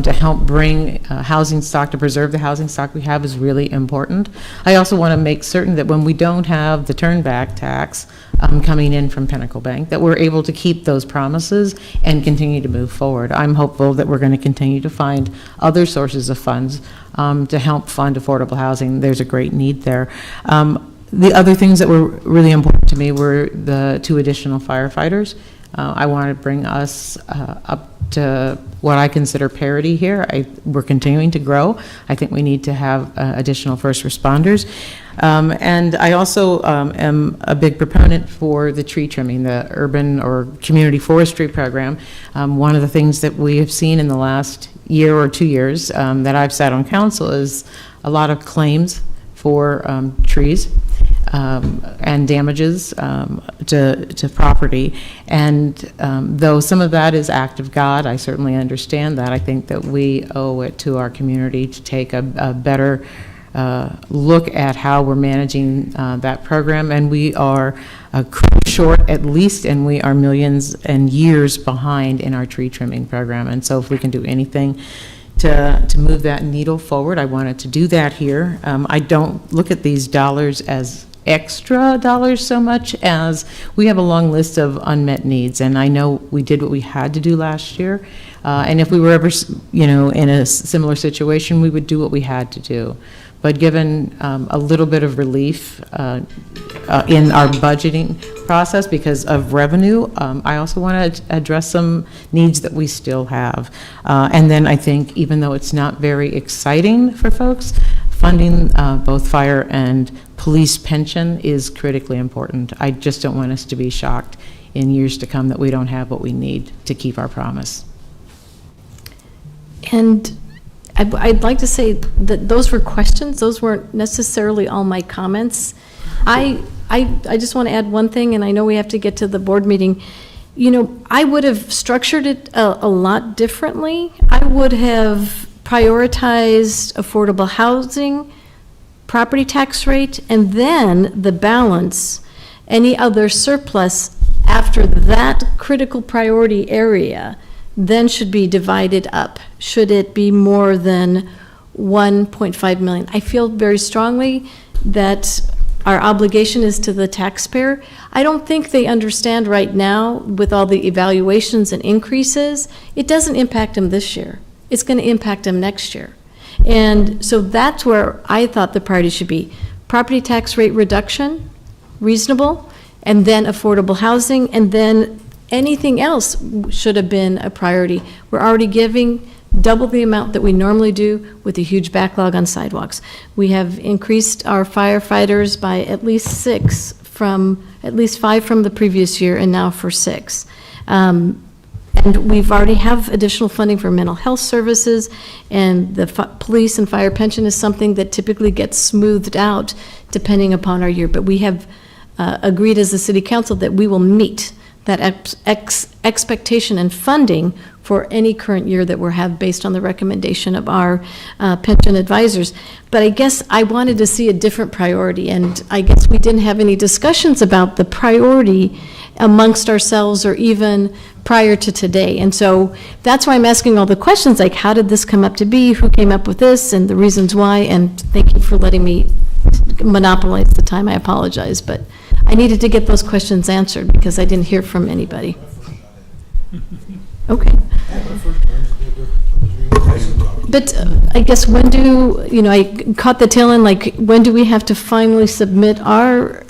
to help bring housing stock, to preserve the housing stock we have, is really important. I also want to make certain that when we don't have the turnback tax coming in from Pinnacle Bank, that we're able to keep those promises and continue to move forward. I'm hopeful that we're going to continue to find other sources of funds to help fund affordable housing. There's a great need there. The other things that were really important to me were the 2 additional firefighters. I want to bring us up to what I consider parity here. We're continuing to grow. I think we need to have additional first responders. And I also am a big proponent for the tree trimming, the urban or community forestry program. One of the things that we have seen in the last year or 2 years that I've sat on council is a lot of claims for trees and damages to property. And though some of that is act of God, I certainly understand that. I think that we owe it to our community to take a better look at how we're managing that program. And we are short at least, and we are millions and years behind in our tree trimming program. And so if we can do anything to move that needle forward, I wanted to do that here. I don't look at these dollars as extra dollars so much as we have a long list of unmet needs, and I know we did what we had to do last year, and if we were ever, in a similar situation, we would do what we had to do. But given a little bit of relief in our budgeting process because of revenue, I also want to address some needs that we still have. And then I think, even though it's not very exciting for folks, funding both fire and police pension is critically important. I just don't want us to be shocked in years to come that we don't have what we need to keep our promise. And I'd like to say that those were questions. Those weren't necessarily all my comments. I just want to add one thing, and I know we have to get to the board meeting. I would have structured it a lot differently. I would have prioritized affordable housing, property tax rate, and then the balance, any other surplus after that critical priority area, then should be divided up. Should it be more than 1.5 million? I feel very strongly that our obligation is to the taxpayer. I don't think they understand right now, with all the evaluations and increases, it doesn't impact them this year. It's going to impact them next year. And so that's where I thought the priority should be. property tax rate reduction, reasonable, and then affordable housing, and then anything else should have been a priority. We're already giving double the amount that we normally do with a huge backlog on sidewalks. We have increased our firefighters by at least 5 from the previous year, and now for 6. And we've already have additional funding for mental health services, and the police and fire pension is something that typically gets smoothed out depending upon our year. But we have agreed as a city council that we will meet that expectation and funding for any current year that we have based on the recommendation of our pension advisors. But I guess I wanted to see a different priority, and I guess we didn't have any discussions about the priority amongst ourselves or even prior to today. And so that's why I'm asking all the questions, like how did this come up to be, who came up with this, and the reasons why, and thank you for letting me monopolize the time. I apologize, but I needed to get those questions answered because I didn't hear from anybody. Okay. But I guess when I caught the tail end, like, when do we have to finally submit our,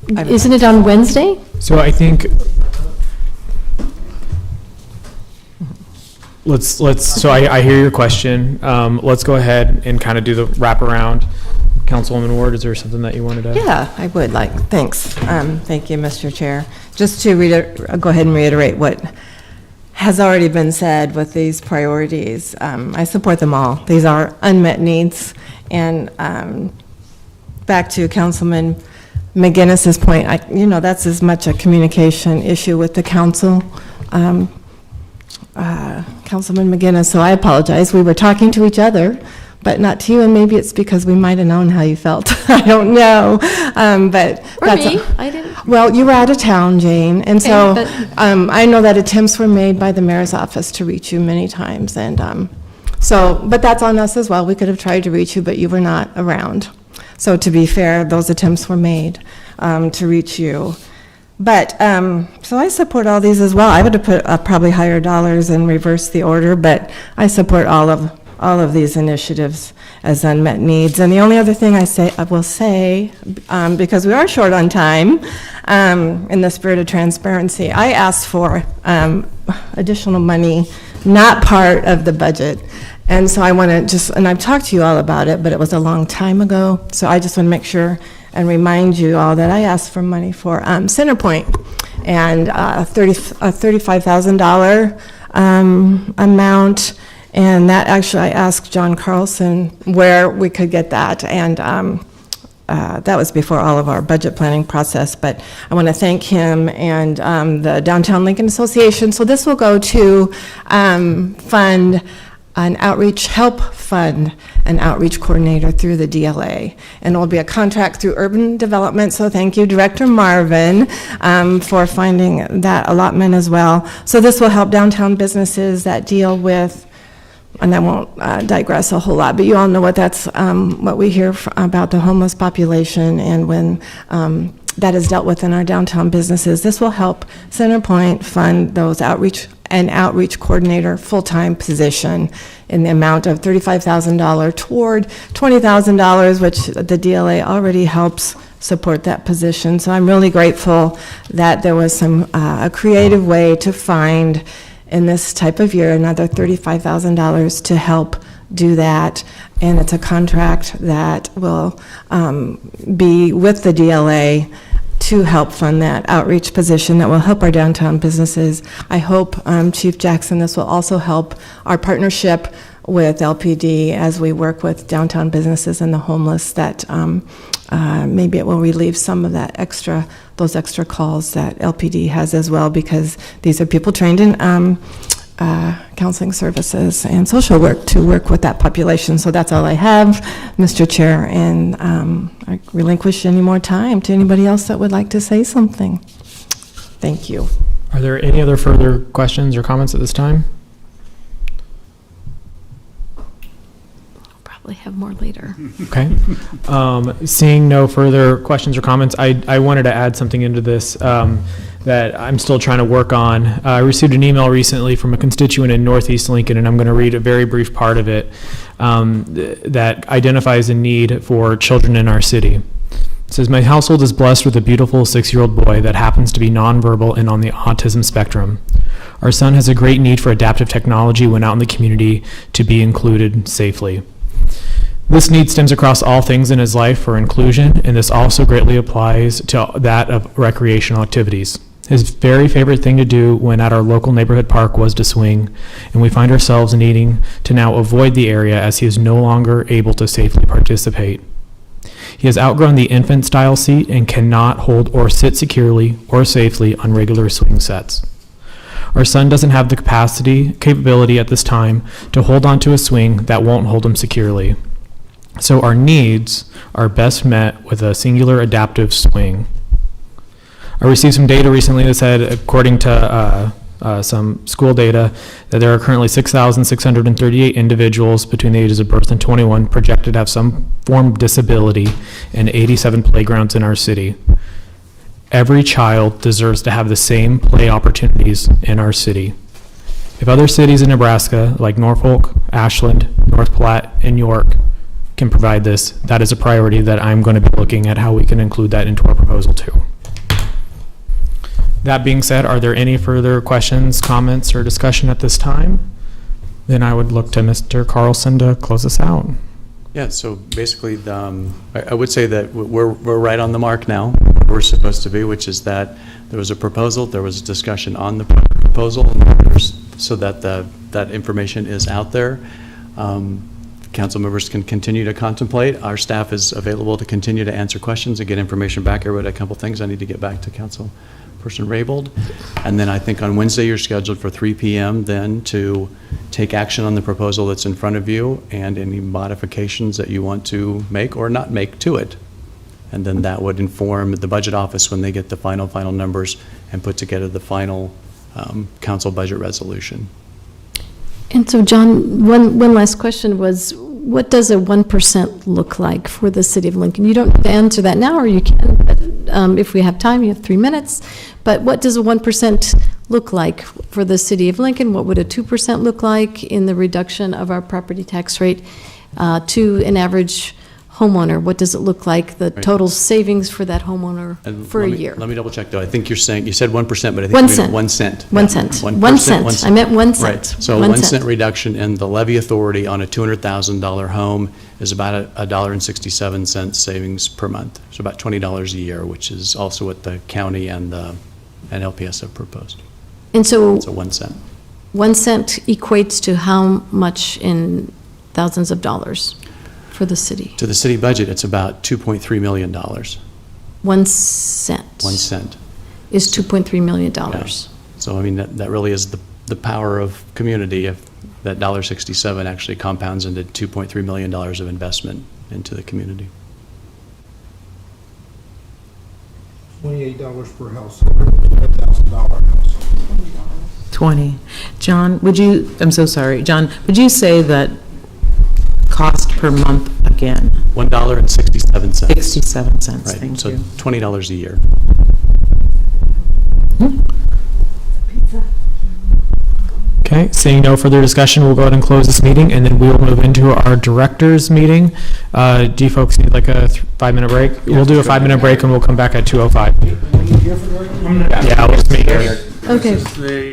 isn't it on Wednesday? So I think, so I hear your question. Let's go ahead and kind of do the wraparound. Councilwoman Ward, is there something that you wanted to? Yeah, I would like, thanks. Thank you, Mr. Chair. Just to go ahead and reiterate what has already been said with these priorities. I support them all. These are unmet needs. And back to Councilman McGinnis's point, that's as much a communication issue with the council. Councilman McGinnis, so I apologize. We were talking to each other, but not to you, and maybe it's because we might have known how you felt. I don't know, but Or that's me, I didn't. well, you were out of town, Jane, and so Okay, I know that attempts were made by the mayor's office to reach you many times, and but that's on us as well. We could have tried to reach you, but you were not around. So to be fair, those attempts were made to reach you. But, so I support all these as well. I would have put probably higher dollars and reversed the order, but I support all of these initiatives as unmet needs. And the only other thing I will say, because we are short on time, in the spirit of transparency, I asked for additional money, not part of the budget. And so I want to and I've talked to you all about it, but it was a long time ago. So I just want to make sure and remind you all that I asked for money for Centerpoint, and a $35,000 amount. And that actually, I asked John Carlson where we could get that, and that was before all of our budget planning process, but I want to thank him and the Downtown Lincoln Association. So this will go to fund an outreach, help fund an outreach coordinator through the DLA. And it will be a contract through urban development, so thank you, Director Marvin, for finding that allotment as well. So this will help downtown businesses that deal with, and I won't digress a whole lot, but you all know what what we hear about the homeless population, and when that is dealt with in our downtown businesses. This will help Centerpoint fund those outreach coordinator full-time position in the amount of $35,000 toward $20,000, which the DLA already helps support that position. So I'm really grateful that there was a creative way to find, in this type of year, another $35,000 to help do that. And it's a contract that will be with the DLA to help fund that outreach position that will help our downtown businesses. I hope, Chief Jackson, this will also help our partnership with LPD as we work with downtown businesses and the homeless, that maybe it will relieve some of those extra calls that LPD has as well, because these are people trained in counseling services and social work to work with that population. So that's all I have, Mr. Chair, and I relinquish any more time to anybody else that would like to say something. Thank you. Are there any other further questions or comments at this time? probably have more later. Okay. Seeing no further questions or comments, I wanted to add something into this that I'm still trying to work on. I received an email recently from a constituent in Northeast Lincoln, and I'm going to read a very brief part of it that identifies a need for children in our city. It says, "My household is blessed with a beautiful 6-year-old boy that happens to be nonverbal and on the autism spectrum. Our son has a great need for adaptive technology when out in the community to be included safely. This need stems across all things in his life for inclusion, and this also greatly applies to that of recreational activities. His very favorite thing to do when at our local neighborhood park was to swing, and we find ourselves needing to now avoid the area as he is no longer able to safely participate. He has outgrown the infant-style seat and cannot hold or sit securely or safely on regular swing sets. Our son doesn't have the capability at this time to hold onto a swing that won't hold him securely. So our needs are best met with a singular adaptive swing." I received some data recently that said, according to some school data, that there are currently 6,638 individuals between the ages of birth and 21 projected to have some form of disability in 87 playgrounds in our city. Every child deserves to have the same play opportunities in our city. If other cities in Nebraska, like Norfolk, Ashland, North Platte, and York, can provide this, that is a priority that I'm going to be looking at how we can include that into our proposal too. That being said, are there any further questions, comments, or discussion at this time? Then I would look to Mr. Carlson to close us out. Yeah, so basically, I would say that we're right on the mark now, where we're supposed to be, which is that there was a proposal, there was a discussion on the proposal, so that that information is out there. Council members can continue to contemplate. Our staff is available to continue to answer questions and get information back. I wrote a couple things I need to get back to Councilperson Raybold. And then I think on Wednesday, you're scheduled for 3 p.m. then to take action on the proposal that's in front of you and any modifications that you want to make or not make to it. And then that would inform the budget office when they get the final numbers and put together the final council budget resolution. And so, John, one last question was, what does a 1% look like for the city of Lincoln? You don't need to answer that now, or you can, but if we have time, you have 3 minutes. But what does a 1% look like for the city of Lincoln? What would a 2% look like in the reduction of our property tax rate to an average homeowner? What does it look like, the total savings for that homeowner for a year? Let me double check though. I think you said 1%, but I think 1 you cent. mean 1 cent. 1 Yeah. cent. 1%, 1 cent. 1 I meant 1 cent. Right. So 1 1 cent. cent reduction in the levy authority on a $200,000 home is about $1.67 savings per month. So about $20 a year, which is also what the county and LPS have proposed. And so So 1 cent. 1 cent equates to how much in thousands of dollars for the city? To the city budget, it's about $2.3 million. 1 cent. 1 cent. Is $2.3 million. Yeah. So, I mean, that really is the power of community. If that $1.67 actually compounds into $2.3 million of investment into the community. $28 per household, $1,000 household. 20. John, I'm so sorry, John, would you say that cost per month again? $1.67. 67 cents, Right, thank so you. $20 a year. Okay, seeing no further discussion, we'll go ahead and close this meeting, and then we will move into our directors meeting. Do you folks need like a 5-minute break? We'll do a 5-minute break, and we'll come back at 2:05. Yeah, we'll just meet here. Okay. This is the